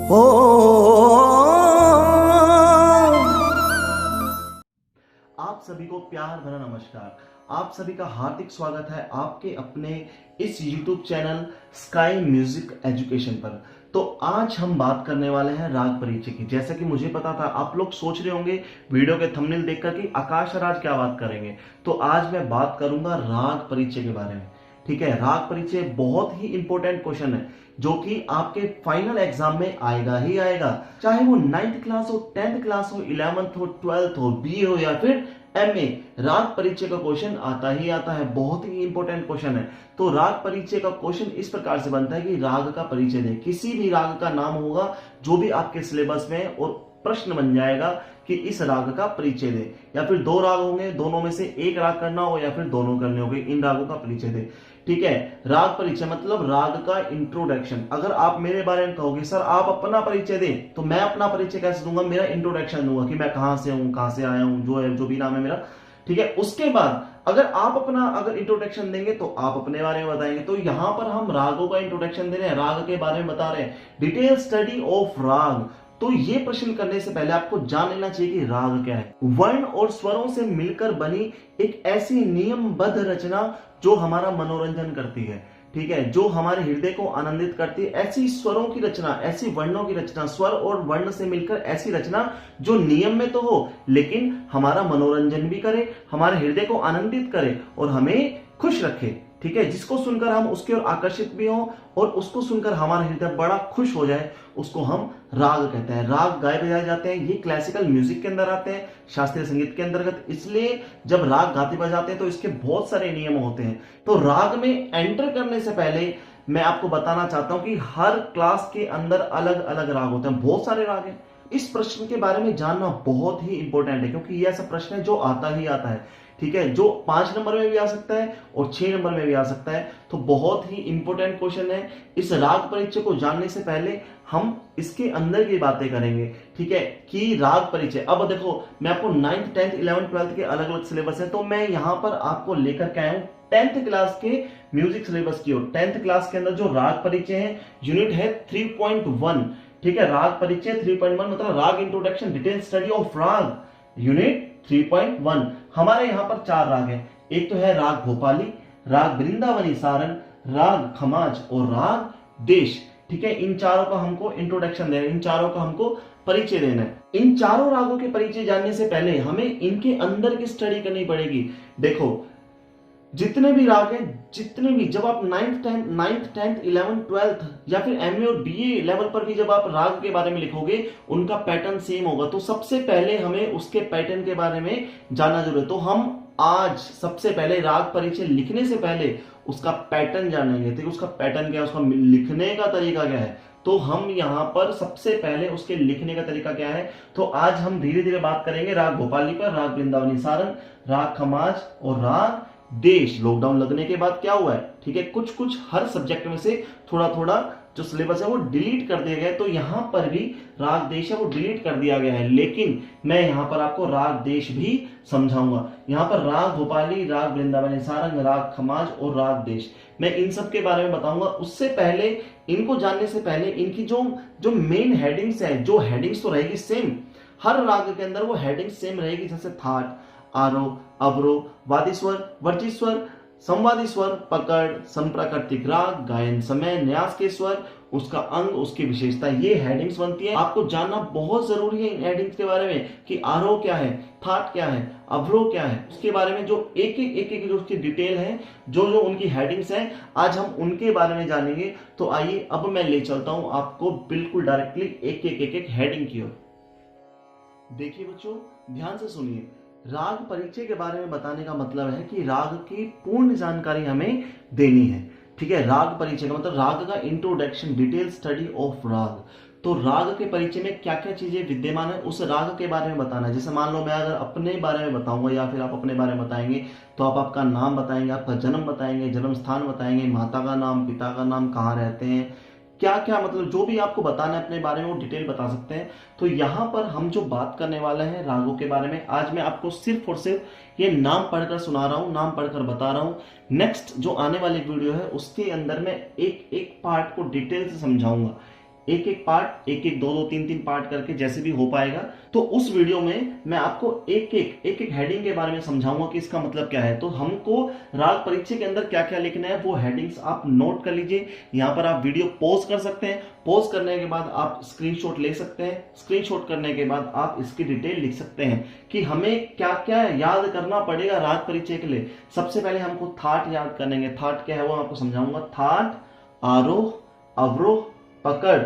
ओ आप सभी को प्यार भरा नमस्कार। आप सभी का हार्दिक स्वागत है आपके अपने इस YouTube channel sky music education पर। तो आज हम बात करने वाले हैं राग परिचय की। जैसा कि मुझे पता था, आप लोग सोच रहे होंगे वीडियो के थंबनेल देखकर कि आकाश और आज क्या बात करेंगे। तो आज मैं बात करूंगा राग परिचय के बारे में। ठीक है, राग परिचय बहुत ही इंपॉर्टेंट क्वेश्चन है जो कि आपके फाइनल एग्जाम में आएगा ही आएगा, चाहे वो 9th क्लास हो, 10th क्लास हो, 11th हो, 12th हो, BA हो या फिर MA। राग परिचय का क्वेश्चन आता ही आता है, बहुत ही इंपॉर्टेंट क्वेश्चन है। तो राग परिचय का क्वेश्चन इस प्रकार से बनता है कि राग का परिचय दे, किसी भी राग का नाम होगा जो भी आपके सिलेबस में, और प्रश्न बन जाएगा कि इस राग का परिचय दे। या फिर दो राग होंगे, दोनों में से एक राग करना हो या फिर दोनों करने होंगे, इन रागों का परिचय दे। ठीक है, राग परिचय मतलब राग का इंट्रोडक्शन। अगर आप मेरे बारे में कहोगे सर आप अपना परिचय दें, तो मैं अपना परिचय कैसे दूंगा? मेरा इंट्रोडक्शन दूंगा कि मैं कहां से हूं, कहां से आया हूं, जो है जो भी नाम है मेरा। ठीक है, उसके बाद अगर इंट्रोडक्शन देंगे तो आप अपने बारे में बताएंगे। तो यहां पर हम रागों का इंट्रोडक्शन दे रहे हैं, राग के बारे में बता रहे हैं, डिटेल स्टडी ऑफ राग। तो ये प्रश्न करने से पहले आपको जान लेना चाहिए कि राग क्या है। वर्ण और स्वरों से मिलकर बनी एक ऐसी नियमबद्ध रचना जो हमारा मनोरंजन करती है। ठीक है, जो हमारे हृदय को आनंदित करती है। ऐसी स्वरों की रचना, ऐसी वर्णों की रचना, स्वर और वर्ण से मिलकर ऐसी रचना जो नियम में तो हो लेकिन हमारा मनोरंजन भी करे, हमारे हृदय को आनंदित करे और हमें खुश रखे। ठीक है, जिसको सुनकर हम उसकी ओर आकर्षित भी हों और उसको सुनकर हमारा हृदय बड़ा खुश हो जाए, उसको हम राग कहते हैं। राग गाए बजाए जाते हैं, ये क्लासिकल म्यूजिक के अंदर आते हैं, शास्त्रीय संगीत के अंतर्गत। इसलिए जब राग गाते बजाते हैं तो इसके बहुत सारे नियम होते हैं। तो राग में एंटर करने से पहले मैं आपको बताना चाहता हूं कि हर क्लास के अंदर अलग अलग राग होते हैं, बहुत सारे राग हैं। इस प्रश्न के बारे में जानना बहुत ही इंपॉर्टेंट है, क्योंकि यह ऐसा प्रश्न है जो आता ही आता है। ठीक है, जो 5 नंबर में भी आ सकता है और 6 नंबर में भी आ सकता है। तो बहुत ही इंपॉर्टेंट क्वेश्चन है। इस राग परिचय को जानने से पहले हम इसके अंदर की बातें करेंगे। ठीक है, कि राग परिचय। अब देखो, मैं आपको 9th 10th 11th 12th के अलग अलग सिलेबस है, तो मैं यहां पर आपको लेकर के आया हूं 10th क्लास के म्यूजिक सिलेबस की ओर। 10th क्लास के अंदर जो राग परिचय है, यूनिट है 3.1। ठीक है, राग परिचय 3.1 मतलब राग इंट्रोडक्शन, डिटेल स्टडी ऑफ राग, यूनिट 3.1। हमारे यहां पर 4 राग हैं। एक तो है राग भोपाली, राग वृंदावनी सारन, राग खमाज और राग देश। ठीक है, इन चारों का हमको इंट्रोडक्शन देना है, इन चारों का हमको परिचय देना है। इन चारों रागों के परिचय जानने से पहले हमें इनके अंदर की स्टडी करनी पड़ेगी। देखो, जितने भी राग हैं, जितने भी, जब आप 9th 10th 11th 12th या फिर MA और BA लेवल पर भी जब आप राग के बारे में लिखोगे, उनका पैटर्न सेम होगा। तो सबसे पहले हमें उसके पैटर्न के बारे में जानना जरूरी है। तो हम आज सबसे पहले राग परिचय लिखने से पहले उसका पैटर्न जानेंगे। ठीक है, उसका पैटर्न क्या है, उसका लिखने का तरीका क्या है। तो हम यहाँ पर सबसे पहले उसके लिखने का तरीका क्या है। तो आज हम धीरे धीरे बात करेंगे राग भोपाली पर, राग वृंदावनी सारन, राग खमाज और राग देश। लॉकडाउन लगने के बाद क्या हुआ है, ठीक है, कुछ कुछ हर सब्जेक्ट में से थोड़ा थोड़ा जो सिलेबस है वो डिलीट कर दिया गया है। तो यहां पर भी राग देश है वो डिलीट कर दिया गया है, लेकिन मैं यहां पर आपको राग देश भी समझाऊंगा। यहां पर राग भोपाली, राग वृंदावनी सारंग, राग खमाज और राग देश, मैं इन सब के बारे में बताऊंगा। उससे पहले, इनको जानने से पहले, इनकी जो जो मेन हेडिंग्स है, जो हेडिंग्स तो रहेगी सेम, हर राग के अंदर वो हेडिंग सेम रहेगी। जैसे थाट, आरोह, अवरोह, वादी स्वर, वर्जित स्वर, संवादी स्वर, पकड़, संप्राकृतिक राग, गायन समय, न्यास के स्वर, उसका अंग, उसकी विशेषता, ये हेडिंग्स बनती है। आपको जानना बहुत जरूरी है इन हेडिंग्स के बारे में कि आरोह क्या है, थाट क्या है, अवरोह क्या है, उसके बारे में जो एक जो उसकी डिटेल है, जो जो उनकी हेडिंग्स हैं, आज हम उनके बारे में जानेंगे। तो आइए अब मैं ले चलता हूं आपको बिल्कुल डायरेक्टली एक हेडिंग की ओर। देखिए बच्चों, ध्यान से सुनिए। राग परिचय के बारे में बताने का मतलब है कि राग की पूर्ण जानकारी हमें देनी है। ठीक है, राग परिचय का मतलब राग का इंट्रोडक्शन, डिटेल स्टडी ऑफ राग। तो राग के परिचय में क्या क्या चीजें विद्यमान है, उस राग के बारे में बताना है। जैसे मान लो मैं अगर अपने बारे में बताऊंगा या फिर आप अपने बारे में बताएंगे, तो आप आपका नाम बताएंगे, आपका जन्म बताएंगे, जन्म स्थान बताएंगे, माता का नाम, पिता का नाम, कहाँ रहते हैं, क्या क्या, मतलब जो भी आपको बताना है अपने बारे में वो डिटेल बता सकते हैं। तो यहां पर हम जो बात करने वाले हैं रागों के बारे में, आज मैं आपको सिर्फ और सिर्फ ये नाम पढ़कर सुना रहा हूं, नाम पढ़कर बता रहा हूं। नेक्स्ट जो आने वाली वीडियो है उसके अंदर मैं एक एक पार्ट को डिटेल से समझाऊंगा, एक एक पार्ट, एक एक दो दो तीन तीन पार्ट करके जैसे भी हो पाएगा। तो उस वीडियो में मैं आपको एक एक हेडिंग के बारे में समझाऊंगा कि इसका मतलब क्या है। तो हमको राग परिचय के अंदर क्या क्या लिखना है वो हेडिंग्स आप नोट कर लीजिए। यहाँ पर आप वीडियो पॉज कर सकते हैं, पॉज करने के बाद आप स्क्रीनशॉट ले सकते हैं, स्क्रीनशॉट करने के बाद आप इसकी डिटेल लिख सकते हैं कि हमें क्या क्या याद करना पड़ेगा राग परिचय के लिए। सबसे पहले हमको थाट याद करेंगे। थाट क्या है वो आपको समझाऊंगा। थाट, आरोह, अवरोह, पकड़,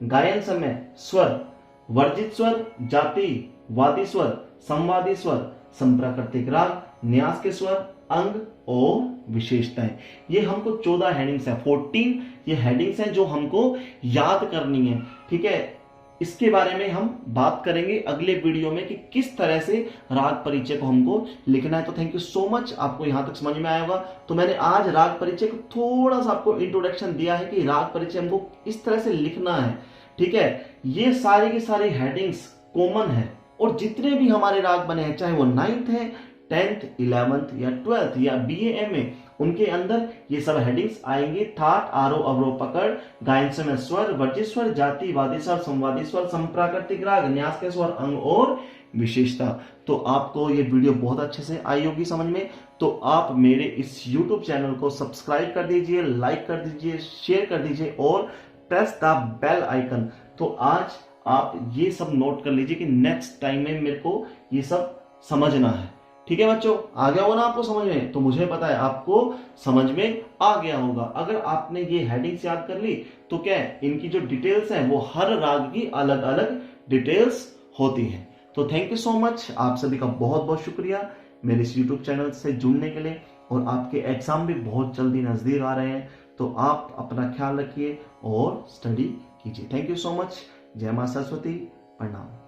गायन समय, स्वर, वर्जित स्वर, जाति, वादी स्वर, संवादी स्वर, संप्राकृतिक राग, न्यास के स्वर, अंग और विशेषताएं। ये हमको 14 हेडिंग्स है, 14 ये हेडिंग्स हैं जो हमको याद करनी है। ठीक है, इसके बारे में हम बात करेंगे अगले वीडियो में कि किस तरह से राग परिचय को हमको लिखना है। तो थैंक यू सो मच, आपको यहां तक समझ में आया होगा। तो मैंने आज राग परिचय को थोड़ा सा आपको इंट्रोडक्शन दिया है कि राग परिचय हमको इस तरह से लिखना है। ठीक है, ये सारे के सारे हेडिंग्स कॉमन है और जितने भी हमारे राग बने हैं, चाहे वो 9th है, 10th, 11th या 12th या BA में, उनके अंदर ये सब हेडिंग्स आएंगे। थाट, आरोह, अवरोह, पकड़, गायन समय, स्वर, वर्जित स्वर, जाति, वादी स्वर, संवादी स्वर, संप्राकृतिक राग, न्यास के स्वर, अंग और विशेषता। तो आपको ये वीडियो बहुत अच्छे से आई होगी समझ में। तो आप मेरे इस YouTube चैनल को सब्सक्राइब कर दीजिए, लाइक कर दीजिए, शेयर कर दीजिए और प्रेस द बेल आइकन। तो आज आप ये सब नोट कर लीजिए कि नेक्स्ट टाइम में मेरे को ये सब समझना है। ठीक है बच्चों, आ गया हो ना आपको समझ में? तो मुझे पता है आपको समझ में आ गया होगा। अगर आपने ये हेडिंग्स याद कर ली तो क्या है, इनकी जो डिटेल्स हैं वो हर राग की अलग अलग डिटेल्स होती हैं। तो थैंक यू सो मच, आप सभी का बहुत बहुत शुक्रिया मेरे इस YouTube चैनल से जुड़ने के लिए। और आपके एग्जाम भी बहुत जल्दी नजदीक आ रहे हैं, तो आप अपना ख्याल रखिए और स्टडी कीजिए। Thank you so much. जय मां सरस्वती, प्रणाम।